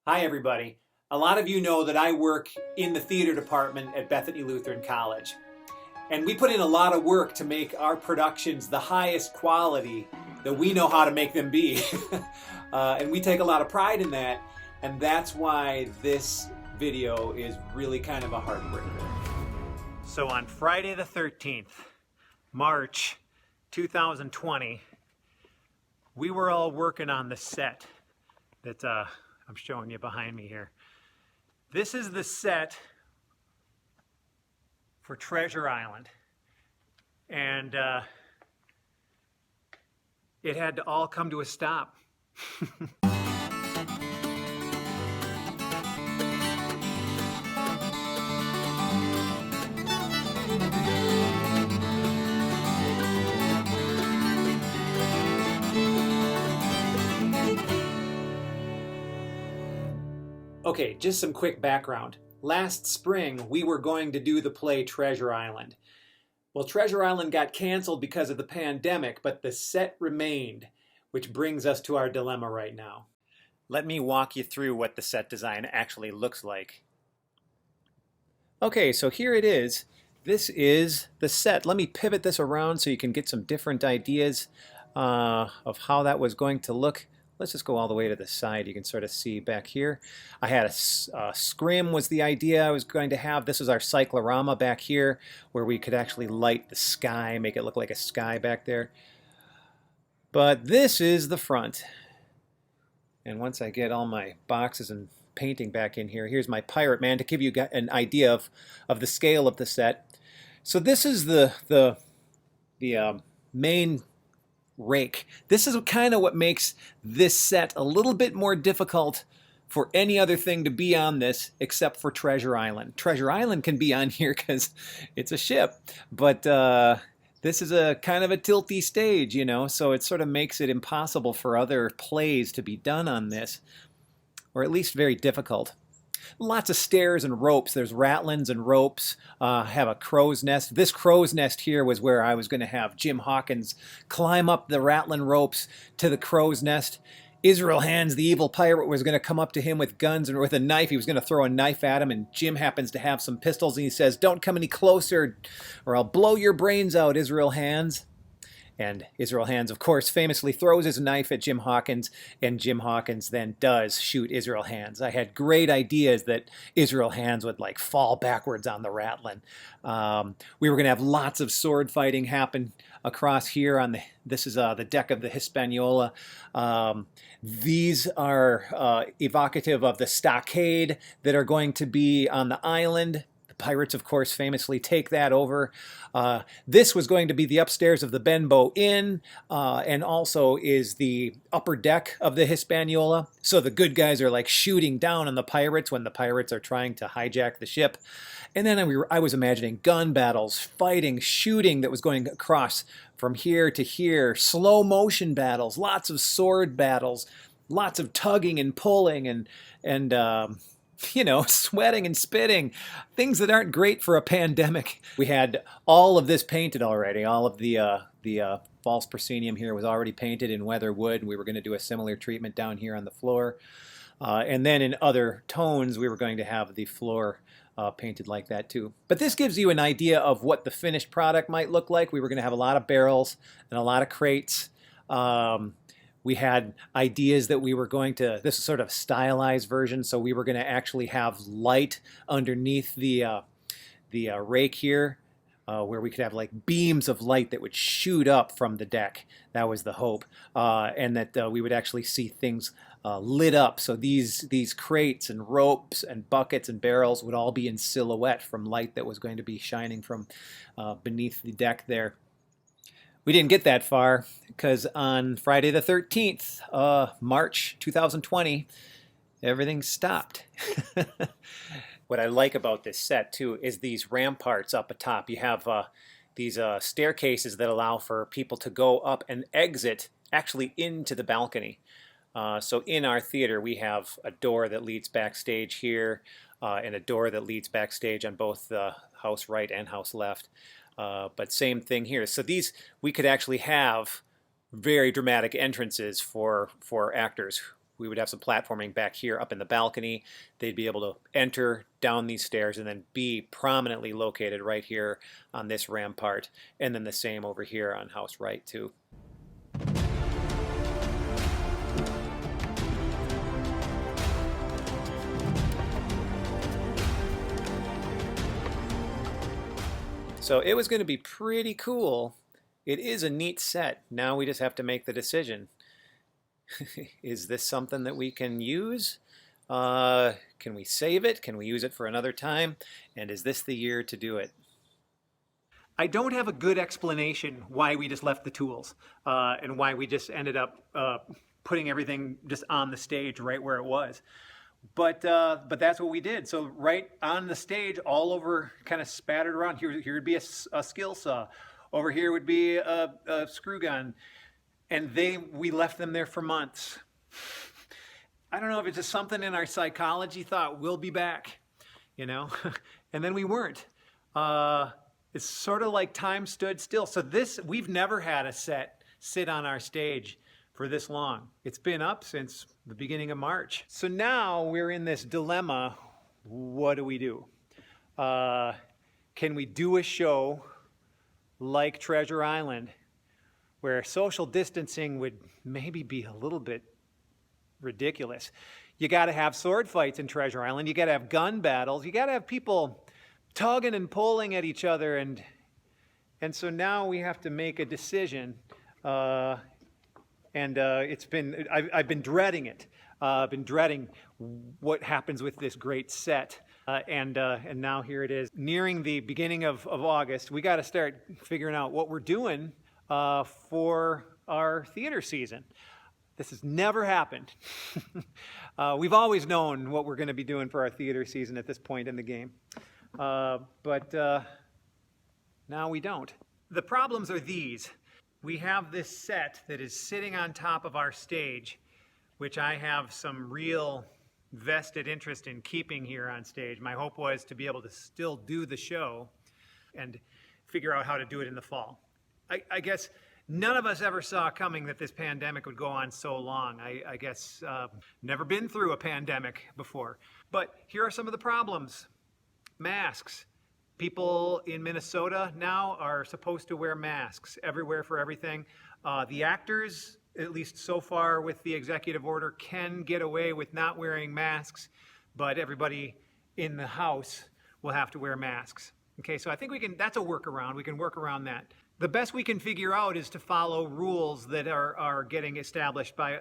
Hi, everybody. A lot of you know that I work in the theater department at Bethany Lutheran College. And we put in a lot of work to make our productions the highest quality that we know how to make them be. And we take a lot of pride in that. And that's why this video is really kind of a heartbreaker. So on Friday the 13th, March 2020, we were all working on the set that I'm showing you behind me here. This is the set for Treasure Island. And it had to all come to a stop. Okay, just some quick background. Last spring, we were going to do the play Treasure Island. Well, Treasure Island got canceled because of the pandemic, but the set remained, which brings us to our dilemma right now. Let me walk you through what the set design actually looks like. Okay, so here it is. This is the set. Let me pivot this around so you can get some different ideas of how that was going to look. Let's just go all the way to the side. You can sort of see back here. I had a scrim was the idea I was going to have. This is our cyclorama back here where we could actually light the sky, make it look like a sky back there. But this is the front. And once I get all my boxes and painting back in here, here's my pirate man to give you an idea of the scale of the set. So this is the main rake. This is kind of what makes this set a little bit more difficult for any other thing to be on this except for Treasure Island. Treasure Island can be on here because it's a ship, but this is a kind of a tilty stage, you know, so it sort of makes it impossible for other plays to be done on this, or at least very difficult. Lots of stairs and ropes. There's ratlins and ropes. Have a crow's nest. This crow's nest here was where I was going to have Jim Hawkins climb up the ratlin ropes to the crow's nest. Israel Hands, the evil pirate, was going to come up to him with guns and with a knife. He was going to throw a knife at him, and Jim happens to have some pistols, and he says, "Don't come any closer or I'll blow your brains out, Israel Hands." And Israel Hands, of course, famously throws his knife at Jim Hawkins, and Jim Hawkins then does shoot Israel Hands. I had great ideas that Israel Hands would like fall backwards on the ratlin. We were going to have lots of sword fighting happen across here on this is the deck of the Hispaniola. These are evocative of the stockade that are going to be on the island. Pirates, of course, famously take that over. This was going to be the upstairs of the Benbow Inn, and also is the upper deck of the Hispaniola. So the good guys are like shooting down on the pirates when the pirates are trying to hijack the ship. And then I was imagining gun battles, fighting, shooting that was going across from here to here, slow motion battles, lots of sword battles, lots of tugging and pulling and you know, sweating and spitting, things that aren't great for a pandemic. We had all of this painted already. All of the false proscenium here was already painted in weather wood, and we were going to do a similar treatment down here on the floor. And then in other tones, we were going to have the floor painted like that too. But this gives you an idea of what the finished product might look like. We were going to have a lot of barrels and a lot of crates. We had ideas that we were going to, this is sort of a stylized version, so we were going to actually have light underneath the rake here, where we could have like beams of light that would shoot up from the deck. That was the hope, and that we would actually see things lit up. So these crates and ropes and buckets and barrels would all be in silhouette from light that was going to be shining from beneath the deck there. We didn't get that far because on Friday the 13th, March 2020, everything stopped. What I like about this set too is these ramparts up atop. You have these staircases that allow for people to go up and exit actually into the balcony. So in our theater we have a door that leads backstage here and a door that leads backstage on both the house right and house left. But same thing here. So these, we could actually have very dramatic entrances for actors we would have some platforming back here up in the balcony. They'd be able to enter down these stairs and then be prominently located right here on this rampart, and then the same over here on house right too. So it was going to be pretty cool. It is a neat set. Now we just have to make the decision. Is this something that we can use? Can we save it? Can we use it for another time? And is this the year to do it? I don't have a good explanation why we just left the tools and why we just ended up putting everything just on the stage right where it was. But that's what we did. So right on the stage, all over, kind of spattered around. Here would be a skill saw. Over here would be a screw gun. And we left them there for months. I don't know if it's just something in our psychology thought, we'll be back, you know? And then we weren't. It's sort of like time stood still. So we've never had a set sit on our stage for this long. It's been up since the beginning of March. So now we're in this dilemma. What do we do? Can we do a show like Treasure Island where social distancing would maybe be a little bit ridiculous? You got to have sword fights in Treasure Island. You got to have gun battles. You got to have people tugging and pulling at each other. And so now we have to make a decision. I've been dreading it. I've been dreading what happens with this great set. And now here it is, nearing the beginning of August. We got to start figuring out what we're doing for our theater season. This has never happened. We've always known what we're going to be doing for our theater season at this point in the game. But now we don't. The problems are these. We have this set that is sitting on top of our stage, which I have some real vested interest in keeping here on stage. My hope was to be able to still do the show and figure out how to do it in the fall. I guess none of us ever saw coming that this pandemic would go on so long. I guess never been through a pandemic before. But here are some of the problems. Masks. People in Minnesota now are supposed to wear masks everywhere for everything. The actors, at least so far with the executive order, can get away with not wearing masks, but everybody in the house will have to wear masks. Okay, so I think that's a workaround. We can work around that. The best we can figure out is to follow rules that are getting established by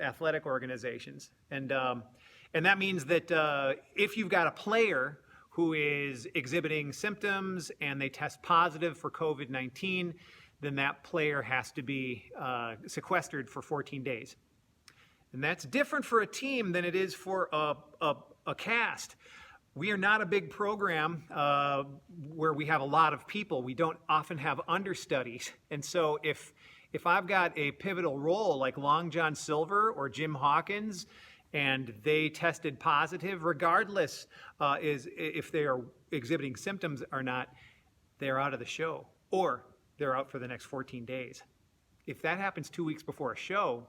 athletic organizations. And that means that if you've got a player who is exhibiting symptoms and they test positive for COVID-19, then that player has to be sequestered for 14 days. And that's different for a team than it is for a cast. We are not a big program where we have a lot of people. We don't often have understudies. And so if I've got a pivotal role like Long John Silver or Jim Hawkins, and they tested positive, regardless if they are exhibiting symptoms or not, they're out of the show, or they're out for the next 14 days. If that happens 2 weeks before a show,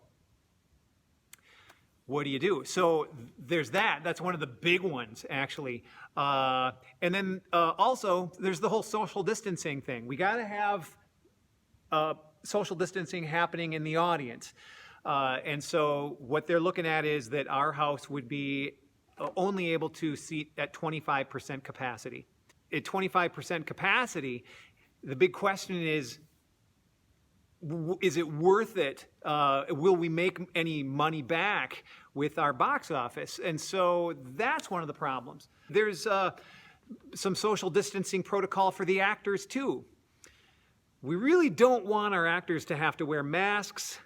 what do you do? So there's that. That's one of the big ones, actually. And then also, there's the whole social distancing thing. We got to have social distancing happening in the audience. And so what they're looking at is that our house would be only able to seat at 25% capacity. At 25% capacity, the big question is it worth it? Will we make any money back with our box office? And so that's one of the problems. There's some social distancing protocol for the actors too. We really don't want our actors to have to wear masks.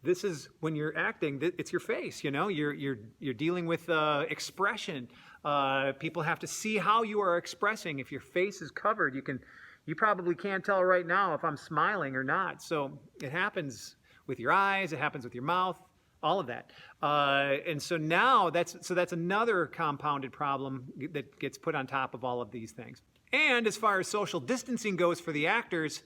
This is when you're acting, it's your face, you know, you're dealing with expression. People have to see how you are expressing. If your face is covered, you probably can't tell right now if I'm smiling or not. So it happens with your eyes, it happens with your mouth, all of that. And so now that's another compounded problem that gets put on top of all of these things. And as far as social distancing goes for the actors,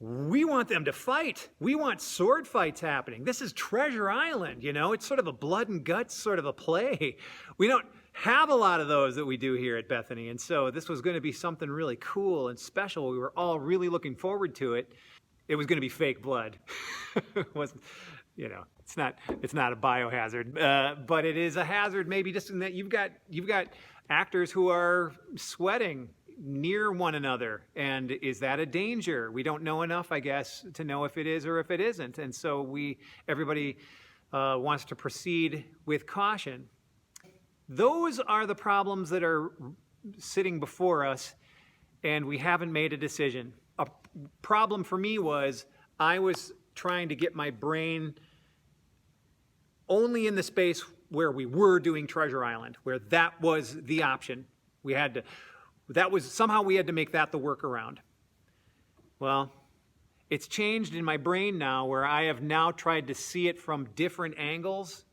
We want them to fight. We want sword fights happening. This is Treasure Island, you know? It's sort of a blood and guts sort of a play. We don't have a lot of those that we do here at Bethany, and so this was going to be something really cool and special. We were all really looking forward to it. It was going to be fake blood. It wasn't, you know, it's not a biohazard, but it is a hazard maybe just in that you've got actors who are sweating near one another, and is that a danger? We don't know enough, I guess, to know if it is or if it isn't, and so everybody wants to proceed with caution. Those are the problems that are sitting before us, and we haven't made a decision. A problem for me was I was trying to get my brain only in the space where we were doing Treasure Island, where that was the option. Somehow we had to make that the workaround. Well, it's changed in my brain now, where I have now tried to see it from different angles,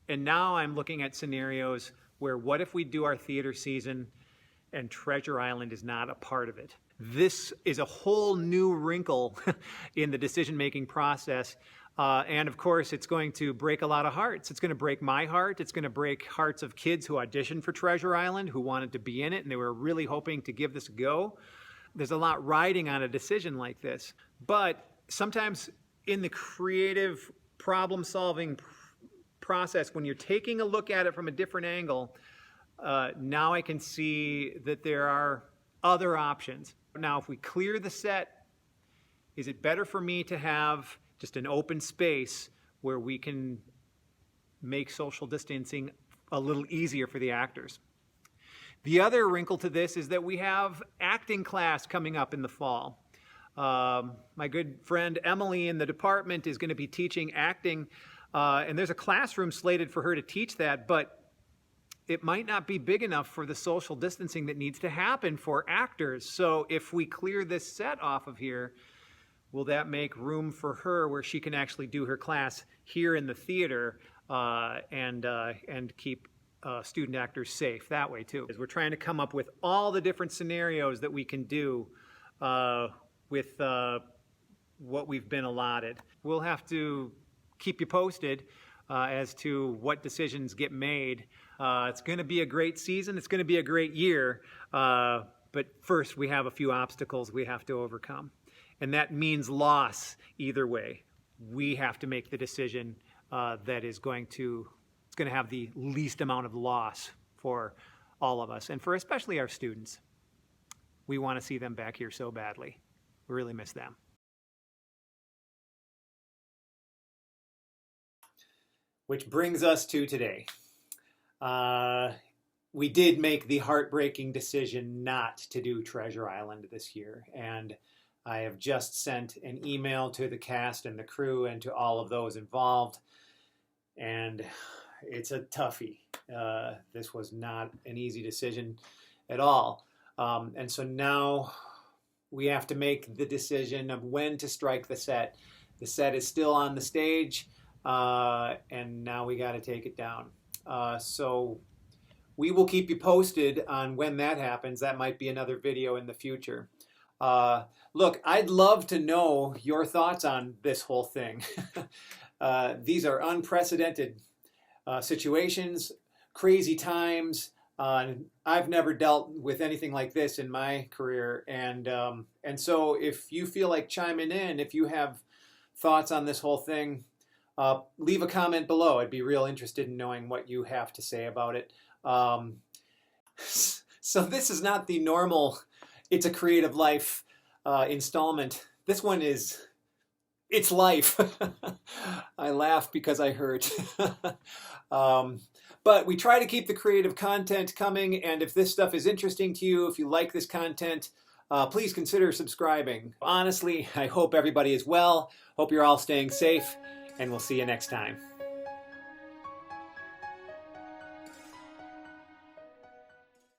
and now I'm looking at scenarios where what if we do our theater season and Treasure Island is not a part of it? This is a whole new wrinkle in the decision-making process. And of course, it's going to break a lot of hearts. It's going to break my heart. It's going to break hearts of kids who auditioned for Treasure Island, who wanted to be in it, and they were really hoping to give this a go. There's a lot riding on a decision like this. But sometimes in the creative problem-solving process, when you're taking a look at it from a different angle, now I can see that there are other options. Now, if we clear the set, is it better for me to have just an open space where we can make social distancing a little easier for the actors? The other wrinkle to this is that we have acting class coming up in the fall. My good friend Emily in the department is going to be teaching acting, and there's a classroom slated for her to teach that, but it might not be big enough for the social distancing that needs to happen for actors. So if we clear this set off of here, will that make room for her where she can actually do her class here in the theater and keep student actors safe that way too? We're trying to come up with all the different scenarios that we can do with what we've been allotted. We'll have to keep you posted as to what decisions get made. It's going to be a great season. It's going to be a great year. But first, we have a few obstacles we have to overcome. And that means loss either way. We have to make the decision that is going to have the least amount of loss for all of us, and for especially our students. We want to see them back here so badly. We really miss them. Which brings us to today. We did make the heartbreaking decision not to do Treasure Island this year, and I have just sent an email to the cast and the crew and to all of those involved, and it's a toughie. This was not an easy decision at all. And so now we have to make the decision of when to strike the set. The set is still on the stage, and now we got to take it down. So we will keep you posted on when that happens. That might be another video in the future. Look, I'd love to know your thoughts on this whole thing. These are unprecedented situations, crazy times. I've never dealt with anything like this in my career, and so if you feel like chiming in, if you have thoughts on this whole thing, leave a comment below. I'd be real interested in knowing what you have to say about it. So this is not the normal It's a Creative Life installment. This one is, it's life. I laugh because I hurt. But we try to keep the creative content coming, and if this stuff is interesting to you, if you like this content, please consider subscribing. Honestly, I hope everybody is well. Hope you're all staying safe, and we'll see you next time.